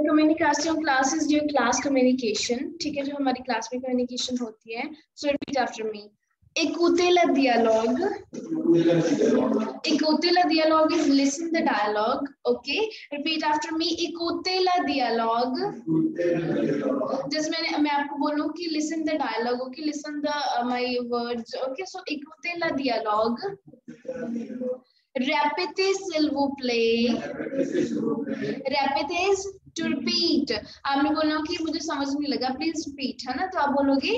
Communication classes जो class communication, ठीक है, जो हमारी क्लास में कम्युनिकेशन होती है. सो repeat after me. Ecutela dialogue. Ecutela dialogue is listen the dialogue. Okay, repeat after me. Ecutela dialogue. जैसे मैं आपको बोलूँ कि listen the dialogue. Okay, listen the my words. Okay, so ecutela dialogue. Repete s'il vous plaît. Repete is to repeat. आपने बोलना कि मुझे समझ नहीं लगा, प्लीज रिपीट, है ना. तो आप बोलोगे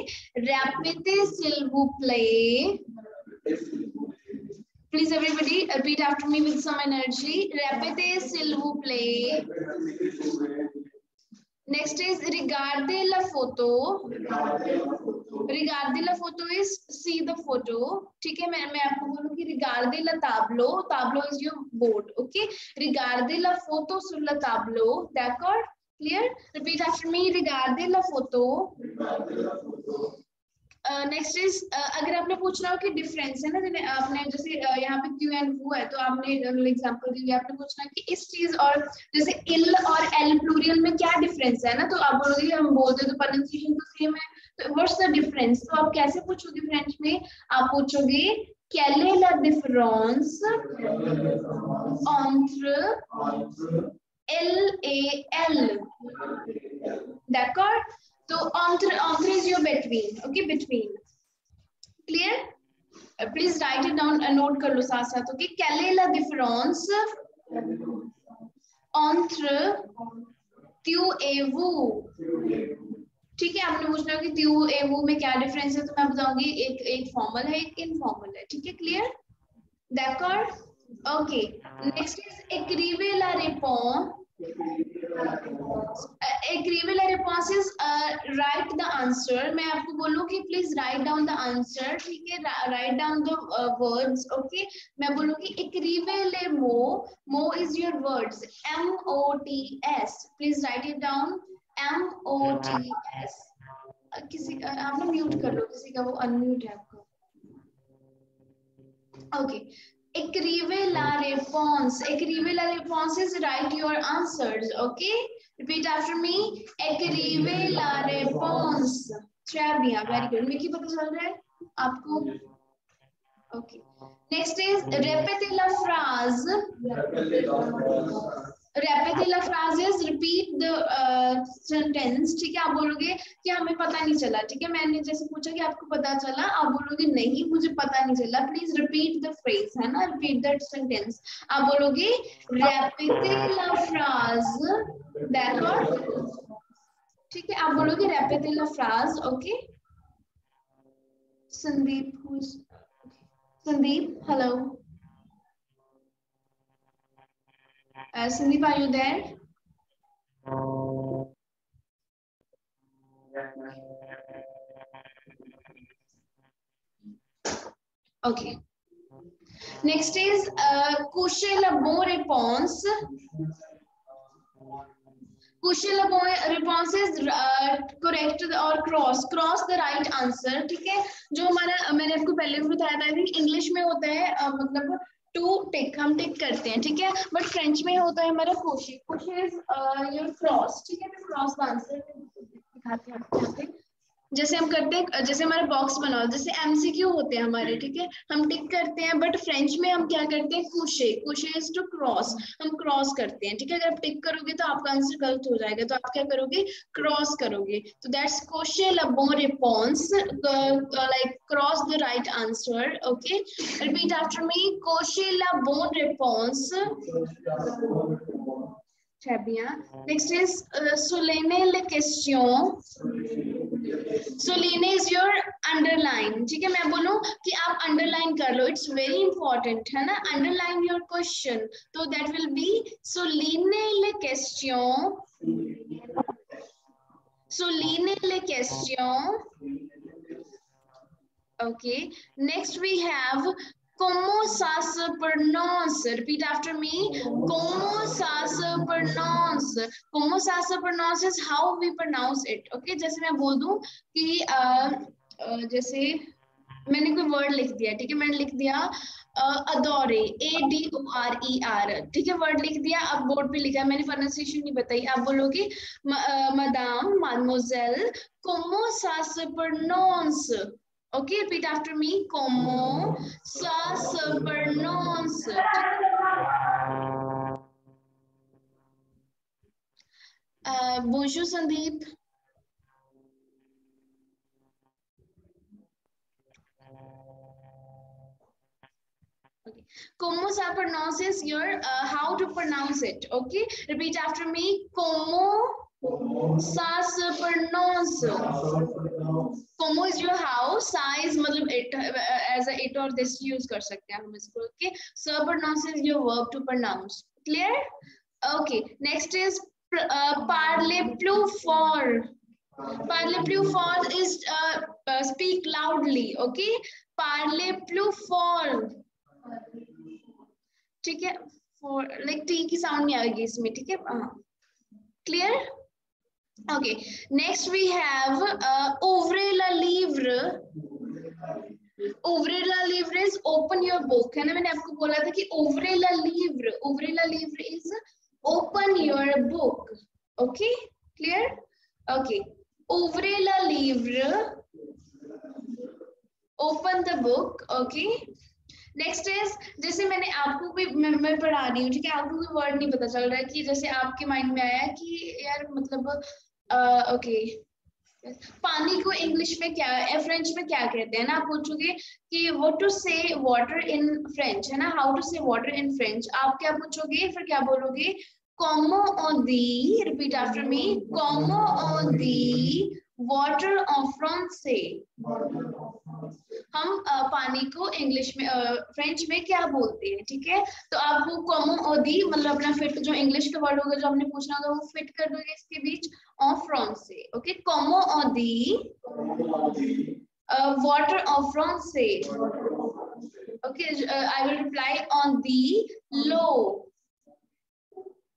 repete s'il vous plaît. Please everybody repeat after me with some energy. Repete s'il vous plaît. Next is regardez la photo. Regardez la photo is see the photo. ठीक है, मैं आपको बोलूँ कि regardez la tableau. Tableau is your board. Okay, regardez la photo sur le tableau. D'accord? Clear? Repeat after me. Regardez la photo. Next is अगर आपने पूछना हो कि डिफरेंस है ना, आपने जैसे यहाँ पे क्यू एंड वो है, तो आपने एग्जांपल दी, आपने पूछना कि इस चीज और जैसे इल और एल प्लूरियल में क्या डिफरेंस है ना, तो आप बोलोगे हम बोलते तो प्रोनाउंसिएशन तो सेम है, तो व्हाट्स द डिफरेंस. तो आप कैसे पूछोगे फ्रेंच में, आप पूछोगे quelle est la différence entre L et L. D'accord? So entre is your between. Okay, between. Clear? Please write it down. Note कर लो साथ साथ. Okay, quelle est la différence entre tu et vous? ठीक है, आपने पूछना कि tu et vous में क्या डिफरेंस है, तो मैं बताऊंगी एक फॉर्मल है, एक इनफॉर्मल है. ठीक है, clear? D'accord? Okay. Next is écrivez la réponse. Écrivez la réponse is write the answer. मैं आपको बोलूँ कि please write down the answer. ठीक है, write down the words. Okay. मैं बोलूँ कि écrivez les mots. Mots is your words. M-O-T-S. Please write it down. M-O-T-S. किसी आप ना म्यूट कर लो, किसी का वो अनम्यूट है आपको. Okay. Écrivez la réponse. Écrivez la réponse is write your answers. Okay. Repeat after me. Écrivez la réponse. Très bien. Very good. Mickey, पता चल रहा है आपको? Okay. Next is répétez la phrase. Répétez la phrase is repeat the sentence. ठीक है, आप बोलोगे कि हमें पता नहीं चला. ठीक है, मैंने जैसे पूछा कि आपको पता चला, आप बोलोगे नहीं मुझे पता नहीं चला. प्लीज रिपीट द फ्रेज, है ना, रिपीट दैट सेंटेंस. आप बोलोगे répétez la phrase. D'accord? ठीक है, आप बोलोगे répétez la phrase. Okay. Sandeep, who's Sandeep? Hello. Sandeep, are you there? Okay. Next is coucher la bonne réponse. Coucher la bonne réponse is correct or cross the right answer. ठीक है, जो हमारा मैंने आपको पहले भी बताया था, आई थिंक इंग्लिश में होता है मतलब टू टिक, हम टिक करते हैं. ठीक है, बट फ्रेंच में होता है हमारा कोशे. कोशे इज योर क्रॉस. ठीक है, क्रॉस द आंसर दिखाते हैं आपको यहाँ पे. जैसे हम करते हैं, जैसे हमारा बॉक्स बनाओ, जैसे एमसीक्यू होते हैं हमारे. ठीक है, हम टिक करते हैं, बट फ्रेंच में हम क्या करते हैं, कुशे. कुशे इज टू क्रॉस, हम क्रॉस करते हैं. ठीक है, अगर आप टिक करोगे तो आपका आंसर गलत हो जाएगा, तो आप क्या करोगे, क्रॉस करोगे. तो दैट्स कोशे ला बोन रिस्पॉन्स, like cross the right answer. Okay, repeat after me. कोशे ला बोन रिस्पॉन्स. Très bien. Next is souligner les questions. Souligner is your underline. ठीक है, मैं बोलूँ कि आप underline कर लो. It's very important, है ना. Underline your question. तो that will be souligner les questions. Souligner les questions. Okay. Next we have comment ça se prononce. Repeat after me. Comment ça se prononce. Comment ça se prononce is how we pronounce it. Okay. जैसे मैं बोल दूं कि जैसे मैंने कोई word लिख दिया, ठीक है, मैंने लिख दिया अदोरे, ADORER, ठीक है, वर्ड लिख दिया। अब बोर्ड पे लिखा, मैंने प्रोनाउंसिएशन नहीं बताई। आप बोलोगे मदाम, माdemoiselle, comment ça se prononce? Okay, repeat after me, comment ça se prononce, ठीक है। bonjour Sandeep. Okay. Como se pronounces your how to pronounce it? Okay, repeat after me. Como sa se pronounce. Como is your house. Sa is मतलब it as a it or this use कर सकते हैं हम इसको. Okay. So pronounce is your verb to pronounce. Clear? Okay. Next is parler plus fort. Parler plus fort is speak loudly. Okay. Parler plus fort. ठीक है, for like T की sound नहीं आएगी इसमें, ठीक है, clear? Okay, next we have ओuvrir la livre. ओuvrir la livre is open your book, है ना, मैंने आपको बोला था कि ओuvrir la livre, ओuvrir la livre is open your book. Okay, clear? Okay, ओuvrir la livre, open the book. Okay, next is, जैसे मैंने आपको कोई मैं पढ़ा रही हूँ, ठीक है, आपको कोई वर्ड नहीं पता चल रहा है, कि जैसे आपके माइंड में आया कि यार मतलब ओके, पानी को इंग्लिश में क्या, फ्रेंच में क्या कहते हैं ना, आप पूछोगे कि what to say water in French, है ना, how to say water in French, आप क्या पूछोगे, फिर क्या बोलोगे, कॉमो ऑन दी, रिपीट आफ्टर मी, कॉमो ऑन दी वाटर ऑफ फ्रांस से। हम पानी को इंग्लिश में फ्रेंच में क्या बोलते हैं, ठीक है, तो आप वो कॉमो और दी मतलब अपना फिट जो इंग्लिश का वर्ड होगा जो आपने पूछना होगा वो फिट कर दोगे इसके बीच ऑफ फ्रांस से. ओके, कॉमो और दी वाटर ऑफ फ्रांस से. ओके, आई विल रिप्लाई ऑन दी लो.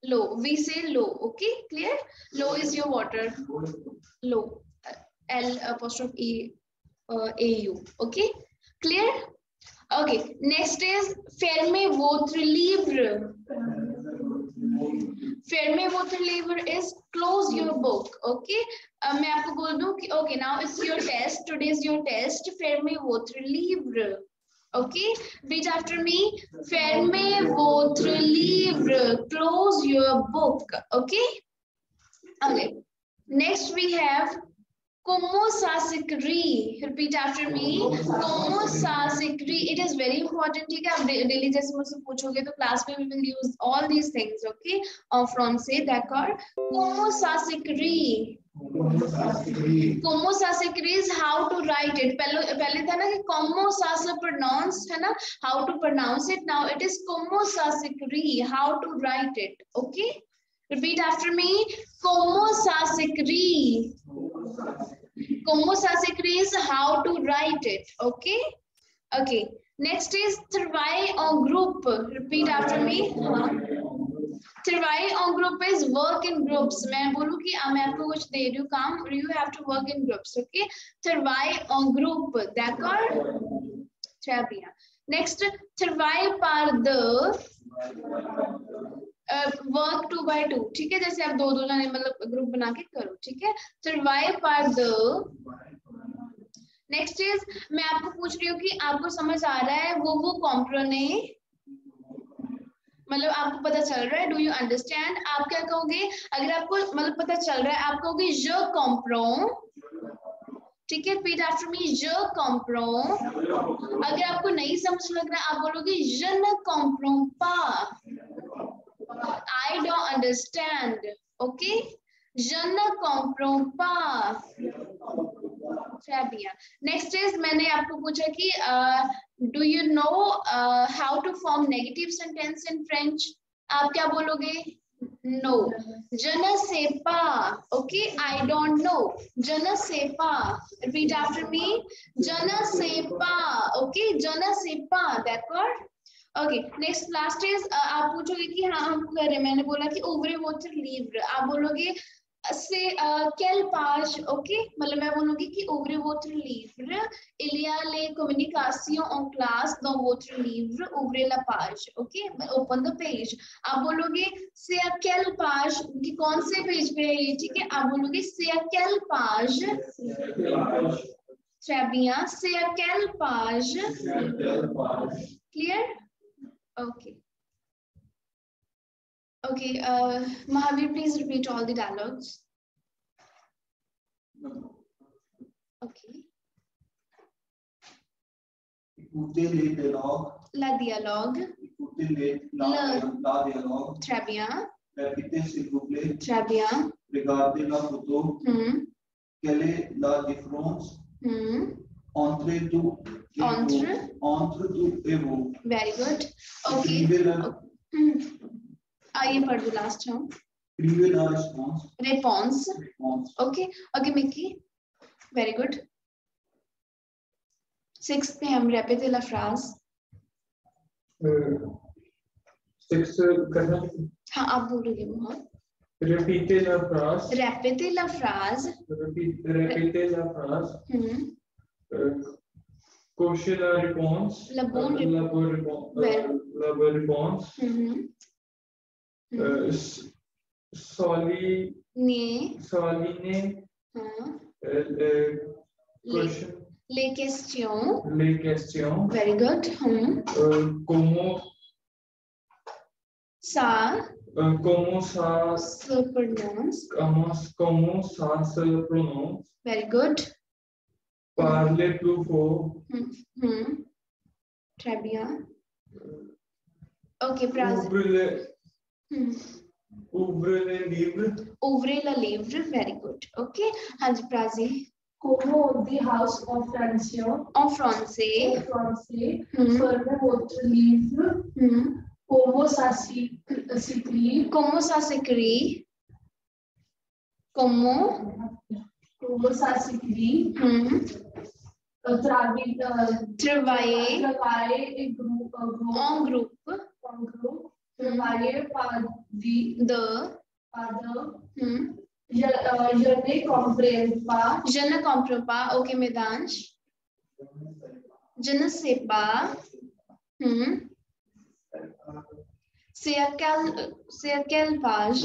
लो, वी से लो. Okay, clear? लो इज योर वाटर. लो, L apostrophe AU. Okay, clear? Okay, next is fermez votre livre. Fermez votre livre is close your book. Okay, मैं आपको बोल दूं कि okay, now it's your test. Today is your test. Fermez votre livre. Okay, repeat after me. Fermez votre livre. Close your book. Okay. Okay. Next we have Como ça s'écrit? Repeat after me. Como ça s'écrit? It is very important. ठीक है, आप daily जैसे मुझसे पूछोगे तो class में we will use all these things. Okay, français, d'accord. Como ça s'écrit? Como ça s'écrit is how to write it. पहले था ना कि como ça se pronounce, है ना, how to pronounce it. Now it is como ça s'écrit, how to write it. Okay, repeat after me. Como ça s'écrit? Como ça s'écrit is how to write it. Okay. Okay. Next is travail en groupe. Repeat after me. Travail en groupe is work in groups. मैं बोलूँ कि मैं आपको कुछ दे रही हूँ काम, you have to work in groups. Okay. Travail en groupe. D'accord? Très bien. Next, travail par deux. Work 2 by 2, ठीक है, जैसे आप दो जने मतलब ग्रुप बना के करो, ठीक है. Survive by the. Next is, मैं आपको पूछ रही हूँ कि आपको समझ आ रहा है वो कॉम्प्रोने, मतलब आपको पता चल रहा है, डू यू अंडरस्टैंड? आप क्या कहोगे अगर आपको मतलब पता चल रहा है? आप कहोगे je comprends. ठीक है, रिपीट आफ्टर मी, je comprends. अगर आपको नहीं समझ लग रहा आप बोलोगे je ne comprends pas. I don't understand. Okay, je ne comprends pas. Next is, मैंने आपको पूछा कि do you know how to form negative sentence in French? आप क्या बोलोगे? No. Je ne sais pas. Okay, I don't know. Je ne sais pas. Repeat after me. Je ne sais pas. Okay, je ne sais pas. D'accord? Okay, next last is, आप पूछोगे कि हाँ हम कर रहे हैं, मैंने बोला कि ओवरे वॉटर लीव, आप बोलोगे c'est quelle page, ok, मतलब मैं बोलूंगी कि ouvrez votre livre, il y a les communications en classe dans votre livre, ouvrez la page, ok, open the page. आप बोलोगे c'est à quelle page, कि कौन से पेज पे है ये, ठीक है, आप बोलोगे c'est à quelle page, très bien, c'est à quelle page, clear, okay. Okay, Mahavir, please repeat all the dialogues. Okay. Écoutez les dialogues. La dialogue. Écoutez la dialogue. Très bien. Répétez s'il vous plaît. Très bien. Regardez la photo. Quelle est la différence entre tout et vous? Very good. Okay. आइए पढ़ दो last हम. Response. Okay. Okay, Mickey. Very good. 6 पे हम répéter la phrase. 6 करना. हाँ आप बोलोगे बहुत. Répétez la phrase. Répétez la phrase. Répétez la phrase. Cochez la réponse. La bonne réponse. Soulignez. Question. Les questions. Very good. Comment ça se prononce. Very good. Parlez plus fort. Très bien. Ok, Praz. Ouvrez le livre. Ouvrez le livre. Very good. Ok. हाँ जी Prazi. Como the house of Francia. En français. Fermez votre livre. Como ça s'écrit. Comment ça s'écrit? Comment ça s'écrit. Travailler en groupe. Travailler par je ne comprends pas. Ok, Medansh. Je ne sais pas. C'est à quelle page?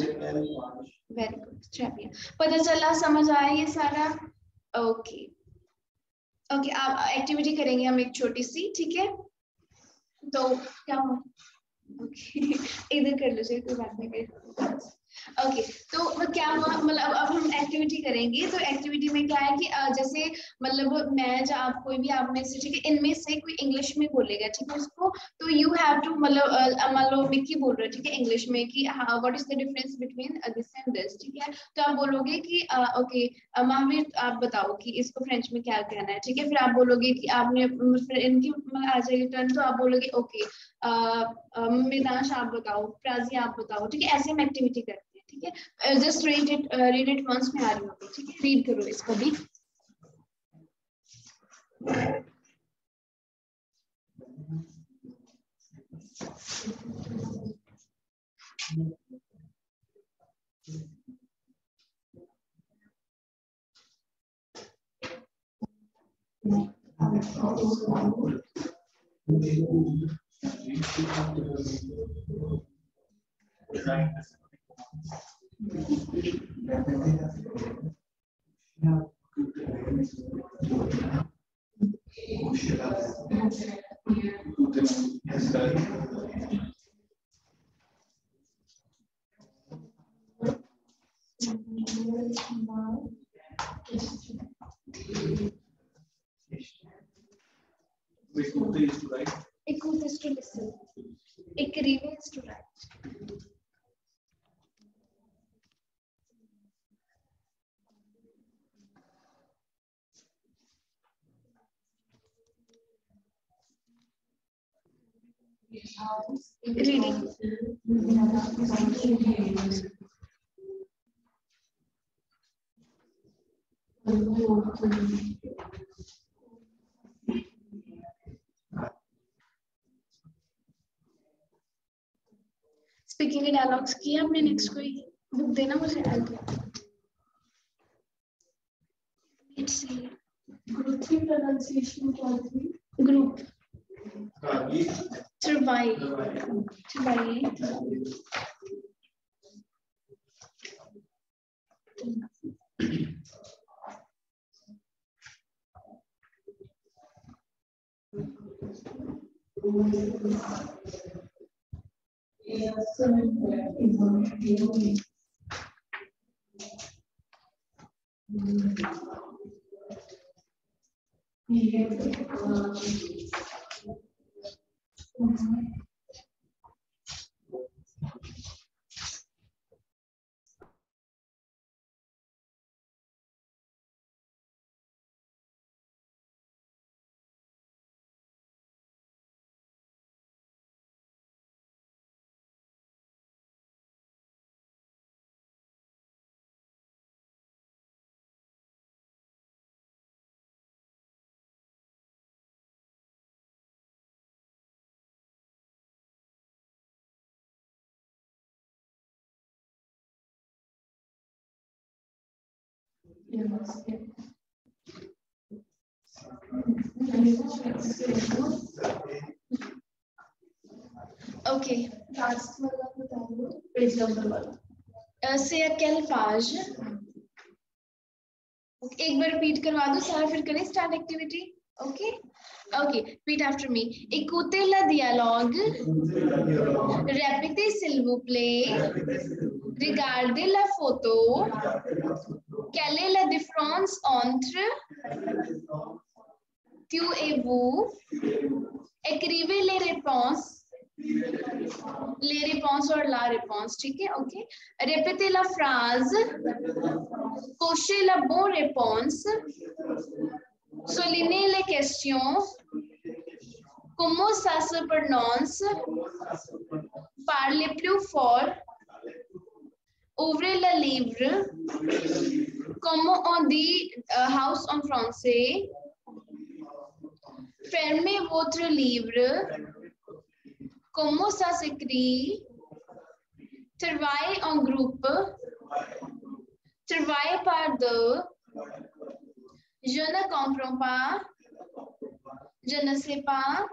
Very good. très bien. पता चला, समझ आया ये सारा? Okay. Okay, आप activity करेंगे हम एक छोटी सी, ठीक है? तो क्या ओके इधर कर लो, कोई बात नहीं. ओके तो क्या हुआ, मतलब अब हम एक्टिविटी करेंगे. तो एक्टिविटी में क्या है कि जैसे मतलब मैं जो आप कोई भी आप में से, ठीक है, इनमें से कोई इंग्लिश में बोलेगा, ठीक है, उसको तो यू हैव टू मतलब मान लो मिक्की बोल रहा है, ठीक है, इंग्लिश में कि what is the difference between this and this, ठीक है. तो आप बोलोगे कि ओके महावीर आप बताओ कि इसको फ्रेंच में क्या कहना है, ठीक है. फिर आप बोलोगे कि आपने फिर इनकी आ जाएगी टर्न, तो आप बोलोगे ओके मिदांश आप बताओ, प्राजी आप बताओ, ठीक है. ऐसे हम एक्टिविटी करते हैं, ठीक है. जस्ट रीड इट वंस में आ रही होगी, ठीक है. रीड करो इसको भी. Écouter is to write. Écoute is to listen. Écrire is to write. Reading. Speaking के डायलॉग्स किए आपने? नेक्स्ट कोई बुक देना मुझे. It's Group 3 pronunciation क्या थी? group. Travailler. Travailler. Okay. Last वाला बताओ, page number वाला. C'est à quelle page? एक बार रिपीट करवा दो सारा, फिर करें start activity. Okay. Okay. Repeat after me. Écoutez le dialogue. Répétez s'il vous plaît. Regardez la photo. Quelle est la différence entre tu et vous? Écrivez les réponses और la réponse, ठीक है? Okay. Répétez la phrase. Cochez la bonne réponse. Soulignez les questions. Comment ça se prononce? Parlez plus fort. Ouvrez le livre. Comment on dit house en français? Fermez votre livre. Comment ça s'écrit? Travaillez en groupe. Travaillez par deux. Je ne comprends pas. Je ne sais pas.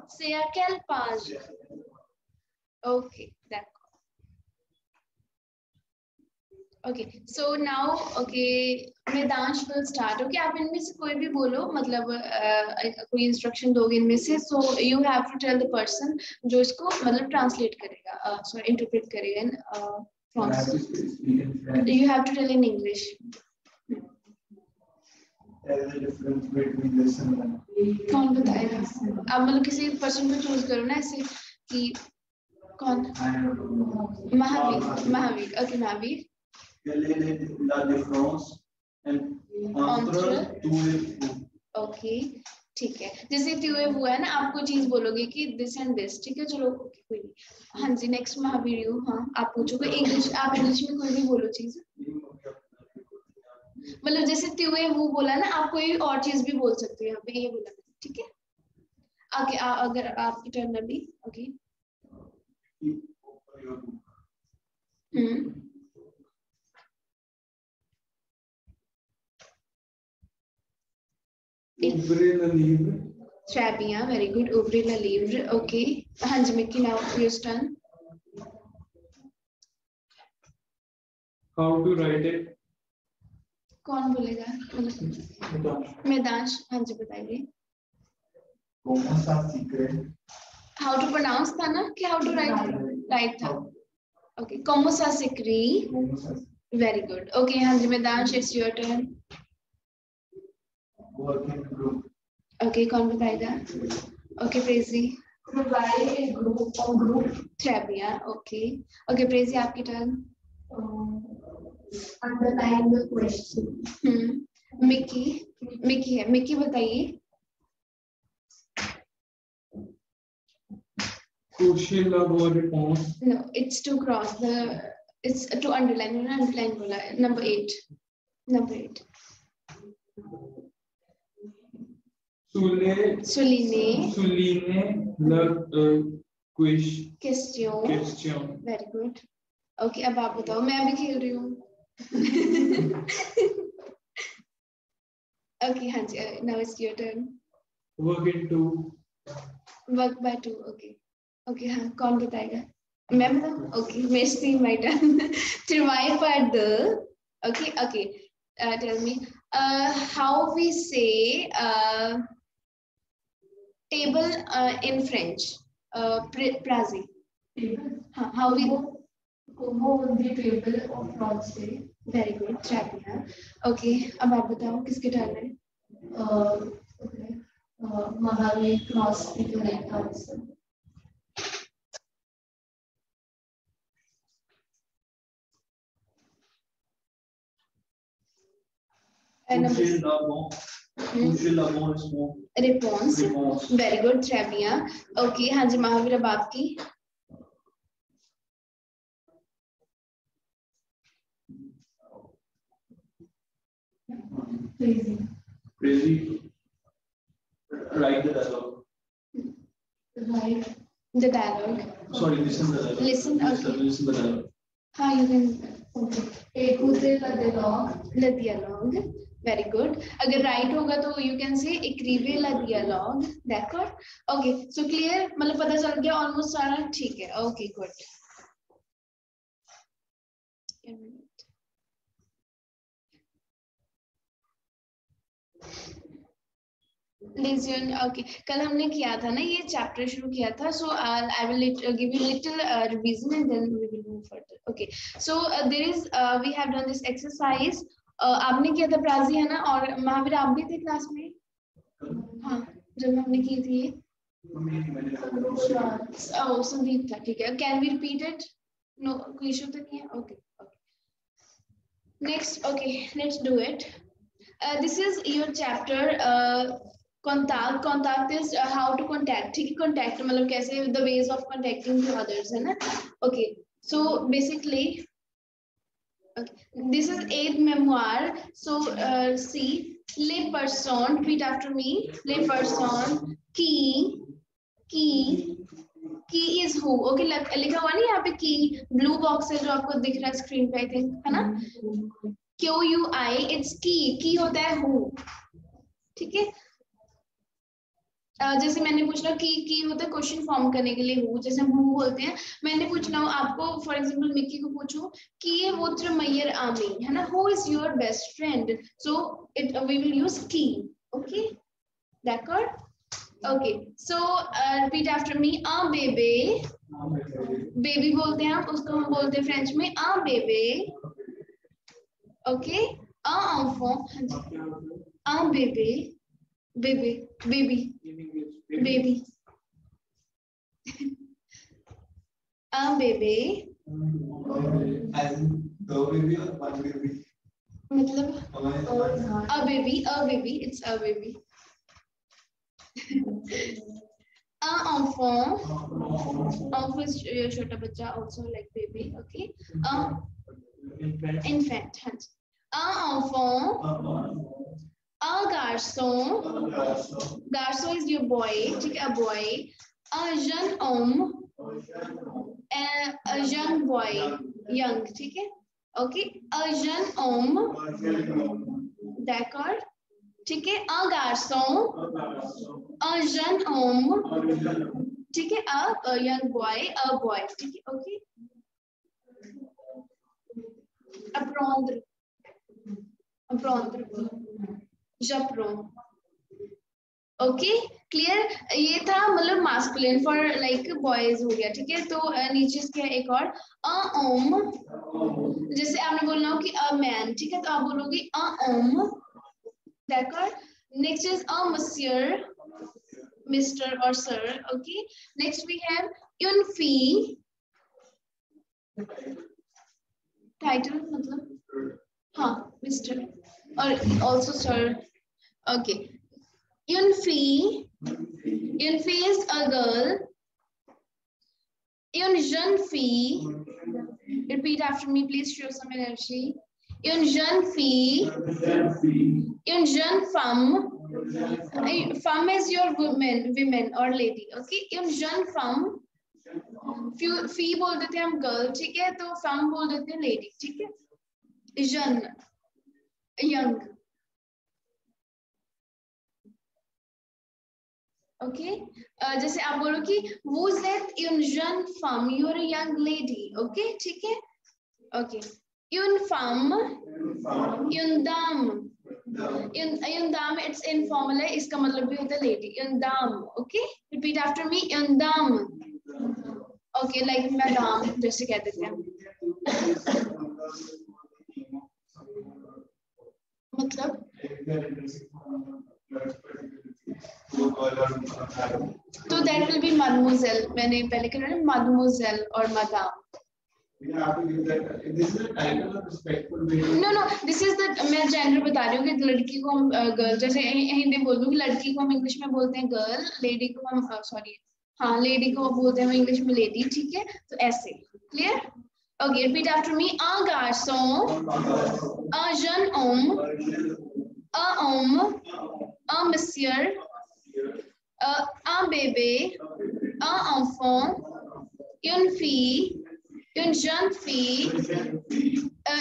C'est à quelle page? Okay, d'accord. Okay, so now, okay, Medansh will start. Okay, आप इनमें से कोई भी बोलो, मतलब कोई instruction दोगे इनमें से. So you have to tell the person जो इसको मतलब translate करेगा, sorry, interpret करेगा in France. You have to tell in English. Tell the difference between this and that. कौन बताएगा? आप मतलब किसी person को choose करो ना ऐसे कि कौन? Mahavir. Okay, Mahavir. Quelle est la différence entre tu et vous? Okay, ठीक है. जैसे tu et vous है ना, आप कोई चीज बोलोगे कि this and this, ठीक है? चलो okay, कोई नहीं. हाँ जी, next महावीर यू. हाँ, आप पूछोगे इंग्लिश, आप इंग्लिश में कोई भी बोलो चीज. मतलब जैसे tu et vous बोला ना, आप कोई और चीज भी बोल सकते हो यहाँ पे, ये बोला, ठीक है? आगे अगर आपकी टर्न अभी. Okay. Ouvrez le livre. Très bien, very good. Ouvrez le livre. Okay. हाँ जी, Mickey, now your turn. How to write it? कौन बोलेगा? मेदांश. हाँ जी, बताइए. Comment ça s'écrit? How to pronounce था ना कि how to write था. Okay. Comment ça s'écrit? Very good. Okay, हाँ जी, मेदांश, it's your turn. Working group. Okay, कौन बताएगा? Okay, Prezi. Travailler en groupe. Très bien. Okay. Okay, Prezi, आपकी turn. Underline the question. Mickey है. Mickey बताइए. Cochez la bonne réponse. No, it's to cross the. It's to underline. Underline बोला. Number 8. Number 8. Soulignez la question. Very good. Okay, अब आप बताओ. मैं भी खेल रही हूँ. Okay, हाँ जी, now it's your turn. Work in two. Work by two. Okay. Okay, हाँ, कौन बताएगा? मैं बताऊँ? Okay, Meshti, my turn. To wipe at the. Okay, okay. Tell me. How we say table in French? Prazi. Table. हाँ, how we. Como on the table of France. Very good. Chapiya. Okay, अब आप बताओ किसके turn है? Okay. Mahavir crossed the correct answer. Toucher la bon. Toucher la bon Réponse. réponse. Very good. Chapiya. Okay, हाँ जी, महावीर अब आपकी. Crazy. Crazy. Write the dialogue. Right. The dialogue. Sorry, listen the dialogue. Listen, okay. Listen the dialogue. हाँ, you can. Okay. Écoutez le dialogue. Le dialogue. Very good. अगर right होगा तो you can say écrivez le dialogue. D'accord? Okay. So clear? मतलब पता चल गया almost सारा ठीक है. Okay, good. Lesion. Okay. कल हमने किया था ना ये चैप्टर शुरू किया था. So I will give you little revision and then we will move further. Okay. So there is we have done this exercise. आपने किया था प्राजी है ना और महावीर आप भी थे क्लास में? हाँ, जब हमने की थी. Oh, संदीप था. ठीक है. Can we repeat it? No, कोई इशू तो नहीं है. Okay. Okay. Next. Okay. Let's do it. This is your chapter. Contact. Contact is how to contact. ठीक है, contact मतलब कैसे the ways of contacting to others है ना. Okay. So basically. Okay. This is 8th memoir. So see, les personnes. Repeat after me. Les personnes qui is who. Okay, लिखा हुआ नहीं यहाँ पे की. Blue box है जो आपको दिख रहा है screen पे I think है ना. QUI. It's की होता है who. ठीक है. जैसे मैंने पूछना की होता है क्वेश्चन फॉर्म करने के लिए हु, जैसे हम हु बोलते हैं. मैंने पूछना आपको फॉर एग्जांपल मिक्की को पूछो कि वोत्र मैयर आमी है ना. Who is your best friend. So it we will use की. Okay, d'accord. Okay, so repeat after me. अ बेबे. बेबी बोलते हैं आप, उसको हम बोलते हैं फ्रेंच में अ बेबे. ओके. अ enfant. अ बेबे. Baby. Baby. As in the baby or one baby? मतलब a baby. It's a baby. Enfant. Enfant is छोटा बच्चा, also like baby. Okay. Infant. Enfant. A garçon. Garçon is your boy. ठीक है, a boy. A jeune homme. A young boy. Young. ठीक है. Okay. A jeune homme. D'accord. ठीक है. A garçon. A jeune homme. ठीक है. A young boy. A boy. ठीक है. Okay. Apprendre. Chaperon. Okay, clear. ये था मतलब मास्कुलिन फॉर लाइक बॉयज हो गया. ठीक है. तो नीचे इसके एक और अ ओम. जैसे आपने बोलना हो कि अ मैन. ठीक है, तो आप बोलोगे अ ओम. d'accord. नेक्स्ट इज अ मसियर, मिस्टर और sir. Okay. Next we have une fille. Title मतलब हाँ मिस्टर और also sir. Okay. Une fille is a girl. Une jeune fille. Repeat after me, please. Show some energy. Une jeune fille. Une jeune femme. Femme is your women or lady. Okay. Une jeune femme. Fille बोल देते हैं हम girl. ठीक है, तो femme बोल देते हैं lady. ठीक है. Jeune, young. ओके जैसे आप बोलो कि वो jet une jeune femme, you're a young lady, okay ठीक है, okay une femme, une dame, une dame it's informal है, इसका मतलब भी होता है lady, une dame, okay repeat after me, une dame, okay like madame जैसे कहते थे मतलब तो that will be mademoiselle, मैंने पहले कहा ना mademoiselle और madame. No, this is the मैं जेंडर बता रही हूँ कि लड़की को हम गर्ल, जैसे हिंदी में बोल दूँ कि लड़की को हम इंग्लिश में बोलते हैं गर्ल, लेडी को हम सॉरी हाँ लेडी को बोलते हैं इंग्लिश में लेडी, ठीक है, तो ऐसे क्लियर. ओके रिपीट आफ्टर मी. un garçon, un jeune homme, un homme, un monsieur, un bébé, un enfant, une fille, une jeune fille,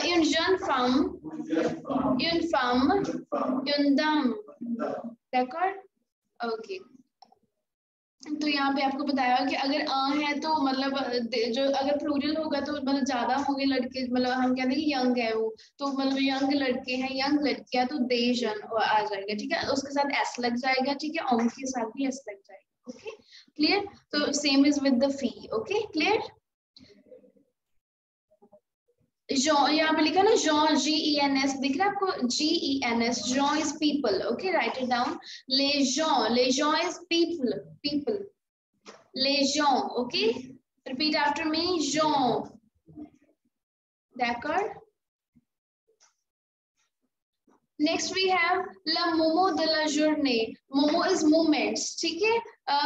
une jeune femme, une dame. d'accord? Okay तो यहाँ पे आपको बताया कि अगर है तो मतलब जो अगर प्लूरल होगा तो मतलब ज्यादा होंगे लड़के, मतलब हम कहते हैं कि यंग है वो, तो मतलब यंग लड़के हैं यंग लड़कियां तो दे जन आ जाएगा, ठीक है, उसके साथ एस लग जाएगा, ठीक है, ओम के साथ भी एस लग जाएगा. Okay clear. तो same is with the fee. Okay clear. Jean, यहाँ पे लिखा ना Jean, G-E-N-S, दिख रहा है आपको G-E-N-S, Jean is people, okay, write it down. Les gens is people, les gens, okay, repeat after me, Jean, d'accord. Next we have la momo de la journée. Momo is moments, ठीक है,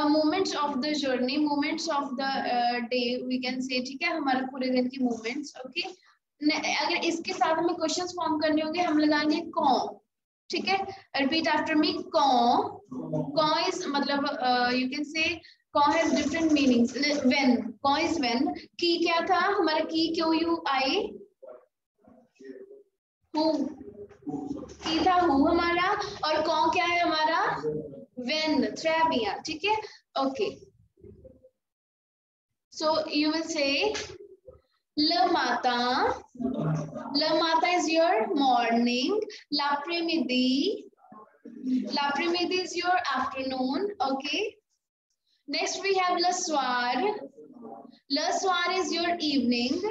moments of the journey, moments of the day, we can say, ठीक है, हमारे पूरे दिन की moments, okay. अगर इसके साथ हमें क्वेश्चंस फॉर्म करने होंगे हम लगाएंगे कौन, ठीक है. रिपीट आफ्टर मी. कौन इज मतलब यू कैन से कौन हैज डिफरेंट मीनिंग्स. व्हेन, कौन इज व्हेन. की क्या था हमारा, की क्यू यू आई, हु की था हु हमारा, और कौन क्या है हमारा व्हेन, ट्रेबिया, ठीक है. Okay so you will say le matin is your morning, l'après-midi is your afternoon, okay. Next we have le soir is your evening,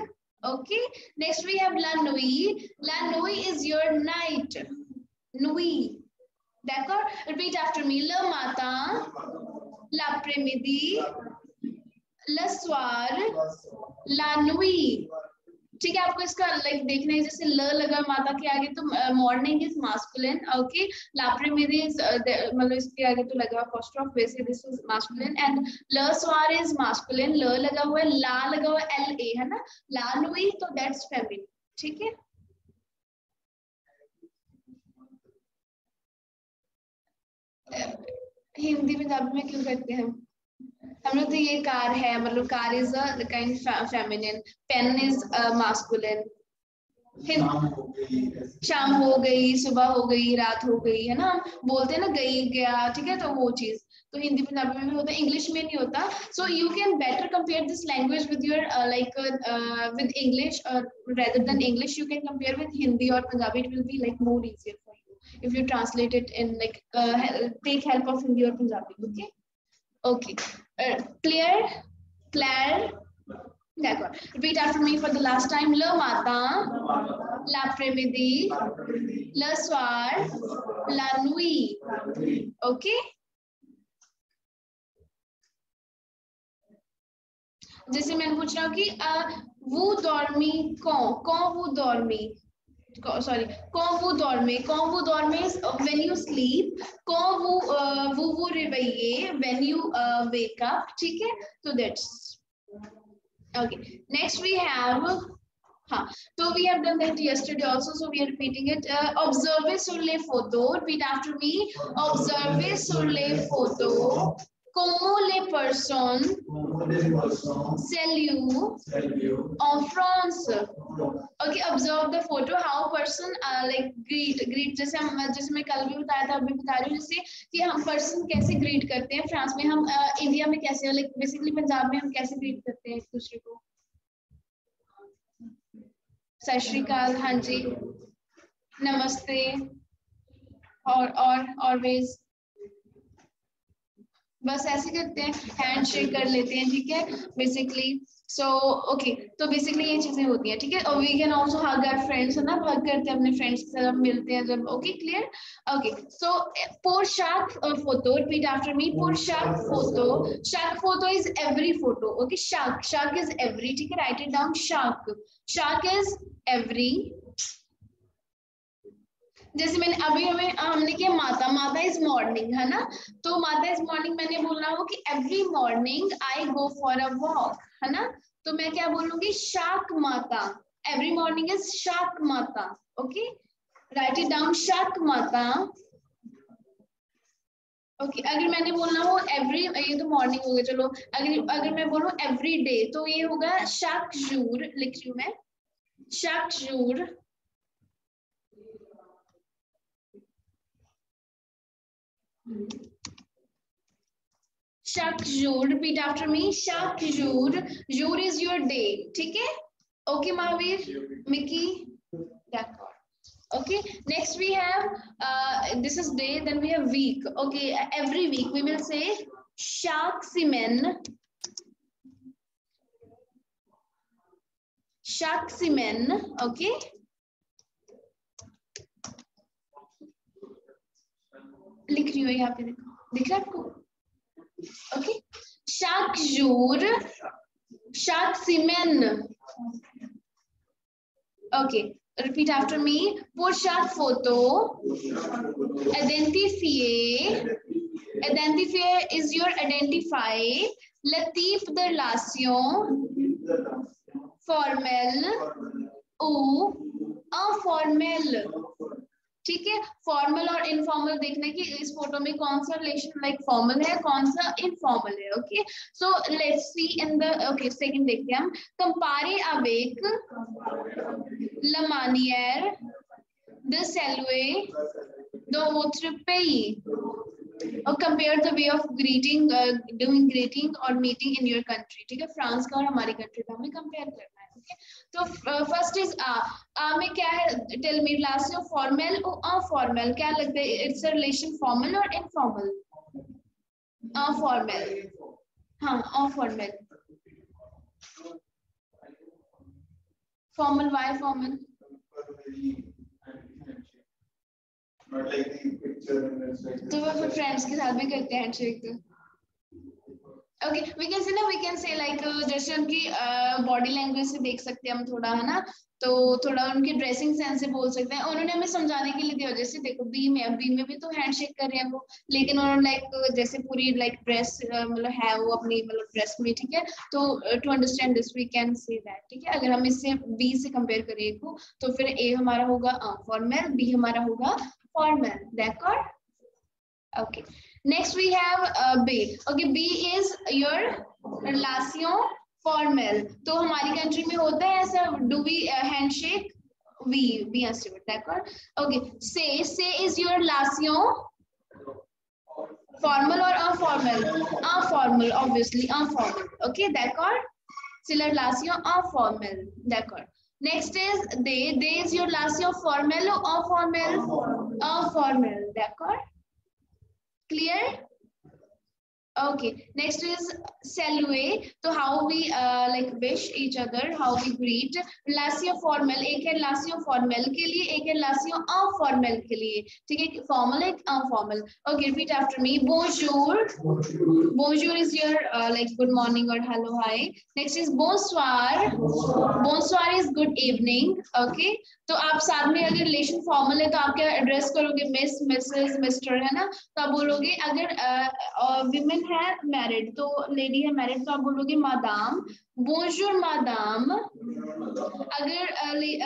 okay. Next we have la nuit is your night, nuit, d'accord. Repeat after me. Le matin, l'après-midi, le soir, la nuit, ठीक है. आपको इसका like देखना है, जैसे ल लगा माता के आगे तो morning is masculine, okay. l'après-midi is मतलब इसके आगे तो लगा apostrophe, वैसे this is masculine, and le soir is masculine, ल लगा हुआ है, ला लगा हुआ है, LA है ना, la nuit तो दैट्स फेमिनिन, ठीक है. हिंदी में पंजाबी में क्यों करते हैं हम लोग. तो ये कार है, मतलब car is a kind feminine, pen is masculine. शाम हो गई, सुबह हो गई, रात हो गई, है ना, हम बोलते हैं ना गई गया, ठीक है, तो वो चीज तो हिंदी पंजाबी में भी होता है, इंग्लिश में नहीं होता. सो you can better compare this language with your like with English, rather than English you can compare with Hindi or Punjabi. It will be like more easier for you if you translate it in like take help of Hindi or Punjabi. Okay, clear. D'accord. Repeat after me for the last time. Le matin, l'après-midi, le soir, la nuit. Okay. जैसे मैंने पूछ रहा हूँ कि वो dormi quand vous dormez, sorry, quand vous dormez is when you sleep, quand vous réveillez when you wake up, ठीक है. So that's okay. Next we have so we have done that yesterday also, so we are repeating it. Observez sur les photos. Repeat after me. Observez sur les photos. Como les personnes saluent en France. Okay, observe the photo. How person like greet जैसे मैं कल भी बताया था, अभी बता रही हूँ, जैसे कि हम पर्सन कैसे ग्रीट करते हैं फ्रांस में, हम इंडिया में कैसे, लाइक बेसिकली पंजाब में हम कैसे ग्रीट करते हैं एक दूसरे को. सत श्री अकाल, हाँ जी, नमस्ते, और ऑलवेज, बस ऐसे करते हैं, हैंड शेक कर लेते हैं, ठीक है बेसिकली. सो ओके, तो बेसिकली ये चीजें होती हैं, ठीक है. और we can also hug our friends, है ना, हग करते हैं अपने फ्रेंड्स के साथ, मिलते हैं जब. Okay, clear. Okay, so pour chaque photo, repeat after me, pour chaque photo is every photo. Okay, chaque is every, ठीक है, write it down. chaque is every. जैसे मैंने अभी हमने किया माता इज मॉर्निंग, है ना, तो माता इज मॉर्निंग मैंने बोलना हो कि every morning I go for a walk, है ना, तो मैं क्या बोलूंगी, शाक माता. एवरी मॉर्निंग इज शाक माता. ओके, राइट इट डाउन, शाक माता. ओके, अगर मैंने बोलना हो एवरी, ये तो मॉर्निंग हो गया, चलो अगर मैं बोलूं एवरी डे, तो ये होगा शाक जूर. लिख रही हूं मैं, शाक जूर. Chaque jour, repeat after me. Chaque jour, jour is your day, ठीक है. Okay, Mahavir, Mickey, d'accord. Okay, next we have this is day, then we have week. Okay, every week we will say chaque semaine. Chaque semaine, okay. लिख रही हो यहाँ पे, देखो, दिख रहा है आपको. Okay, chaque jour, chaque semaine. Okay, repeat after me. Pour chaque photo, identifier is your identify. Le type de relation, formel ou informel, ठीक है. फॉर्मल और इनफॉर्मल देखना कि इस फोटो में कौन सा रिलेशन लाइक फॉर्मल है, कौन सा इनफॉर्मल है. Okay, so let's see in the, okay, second देखते हैं हम. कंपारे avec la manière de saluer dans votre pays, or compare the way of greeting, doing greeting or meeting in your country. ठीक है, France का और हमारी country का हमें कंपेयर करना है. ओके, तो फर्स्ट इज आ में क्या है, टेल मी, लास्ट में फॉर्मल और अफॉर्मल, क्या लगता है, इट्स अ रिलेशन फॉर्मल और इनफॉर्मल. अफॉर्मल, हाँ, अफॉर्मल. Formal, why formal? तो वो फिर फ्रेंड्स के साथ भी करते हैं हैंडशेक. ओके, वी कैन से ना, वी कैन से लाइक, जैसे उनकी बॉडी लैंग्वेज से देख सकते हैं हम थोड़ा, है ना, तो थोड़ा उनकी ड्रेसिंग सेंस से बोल सकते हैं. उन्होंने हमें समझाने के लिए दिया, जैसे देखो बी में भी तो हैंडशेक कर रहे हैं वो, लेकिन उन्होंने लाइक जैसे पूरी लाइक ड्रेस मतलब है वो अपनी मतलब ड्रेस में, ठीक है. तो to understand this we can say that, ठीक है. अगर हम इससे बी से कंपेयर करें ए को, तो फिर ए हमारा होगा फॉर्मल, बी हमारा होगा फॉर्मल. देखो, okay, next we have B. Okay, B is your relation formal. तो हमारी कंट्री में होता है ऐसा, do we handshake? We answer it, देखो. Okay, say is your relation formal or informal? Informal, obviously informal. Okay, देखो, c'est la relation informal. देखो. Next is they is your relation formal or informal? Informal, देखो. Clear? Okay, next is salute. So how we like wish each other, how we greet. Relation formal, एक है relation formal के लिए, एक है relation informal के लिए, ठीक है. Formal एक informal. Okay, repeat after me. Bonjour. Bonjour is your like good morning or hello, hi. Next is bonsoir. Bonsoir is good evening. Okay, तो आप साथ में अगर रिलेशन फॉर्मल है तो आप क्या एड्रेस करोगे, मिस, मिसेस, मिस्टर, है ना, तो आप बोलोगे. अगर विमेन है मैरिड, तो लेडी है मैरिड, तो आप बोलोगे मादाम. बोंजूर मादाम. अगर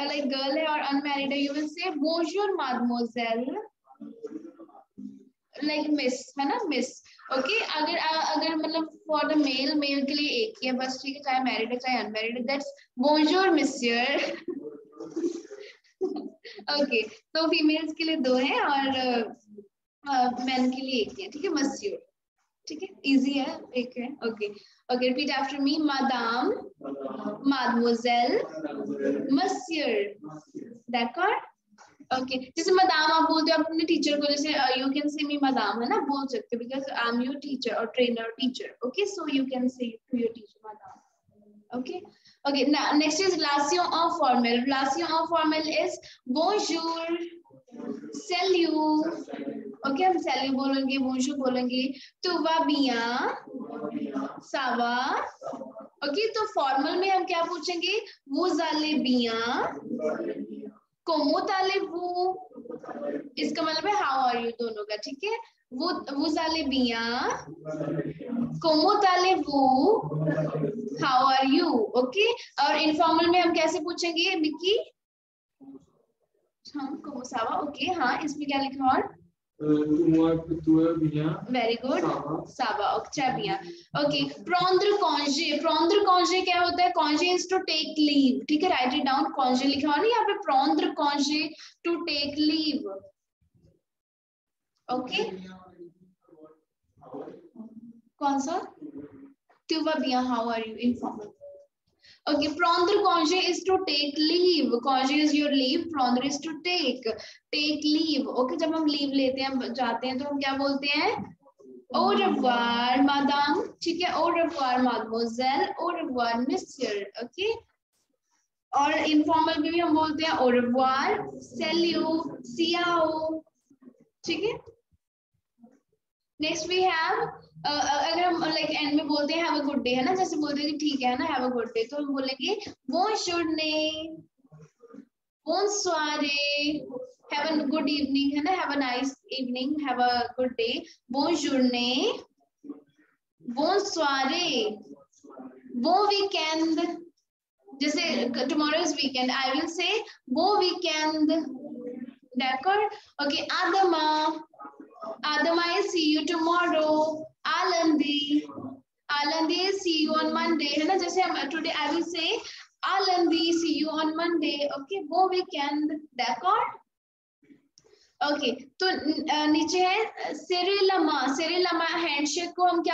लाइक गर्ल है और अनमैरिड है, you will say बोंजूर मादमोजेल. Like miss है ना, मिस। ओके, अगर मतलब फॉर द मेल के लिए एक ही है बस, ठीक है, चाहे मैरिड है चाहे अनमैरिड है, दैट्स बोंजोर मिस्टर। ओके, तो फीमेल्स के लिए 2 हैं और मेन के लिए 1 है, ठीक है, मस्योर, ठीक है, इजी है, 1 है। Okay okay, repeat after me, madame, mademoiselle, monsieur, d'accord? Okay, जैसे मदाम आप बोलते हो अपने टीचर को, जैसे यू कैन से मी मदाम, है ना, बोल सकते हो, because I am your teacher और trainer teacher. Okay, so you can say to your teacher madame. Okay okay, next is relation of formal. Relation of formal is bonjour, salute. Okay, हम salute बोलेंगे, bonjour बोलेंगे, तू वा बिया, सावा। Okay, तो formal में हम क्या पूछेंगे, वो जाले बिया, कोमोताले वो, इसका मतलब है हाउ आर यू दोनों का, ठीक है, वो जाले बिया, कोमोताले वो, हाउ आर यू। ओके, और इनफॉर्मल में हम कैसे पूछेंगे मिक्की, हम कोमोसावा। ओके, हाँ, इसमें क्या लिखा और वेरी गुड, सावा, अच्छा बिया। ओके, प्रोंद्र कॉन्जे क्या होता है, कॉन्जे इज टू टेक लीव, ठीक है, राइट इट डाउन, कॉन्जे लिखा हुआ नहीं यहाँ पे, प्रोंद्र कॉन्जे टू टेक लीव। ओके, कौन सा, तुवा बिया, how are you, informal. Okay, prendre congé is to take leave. Congé is your leave. Prendre is to take leave. Okay, जब हम leave लेते हैं, जाते हैं, तो हम क्या बोलते हैं, au revoir madame, ठीक है, au revoir mademoiselle, au revoir monsieur। Okay, और informal में भी हम बोलते हैं au revoir, salut, ciao, ठीक है। नेक्स्ट वी हैव, अगर हम लाइक एंड में बोलते हैं हैव अ गुड डे, है ना, जैसे बोलते हैं कि ठीक है ना, हैव अ गुड डे, तो हम बोलेंगे बोन जोर्ने, बोन सोइरे, हैव अ गुड इवनिंग, है ना, have a nice evening, have a good day, बोन जोर्ने, बोन सोइरे, बोन वीकेंड, जैसे tomorrow is weekend, I will say बोन weekend, d'accord? Okay, Adama is see you tomorrow. Alandi is see you on Monday, है ना, जैसे हम today I will say Alandi see you on Monday. Okay, वो weekend, d'accord? Okay, तो नीचे है सेरेलमा handshake को हम क्या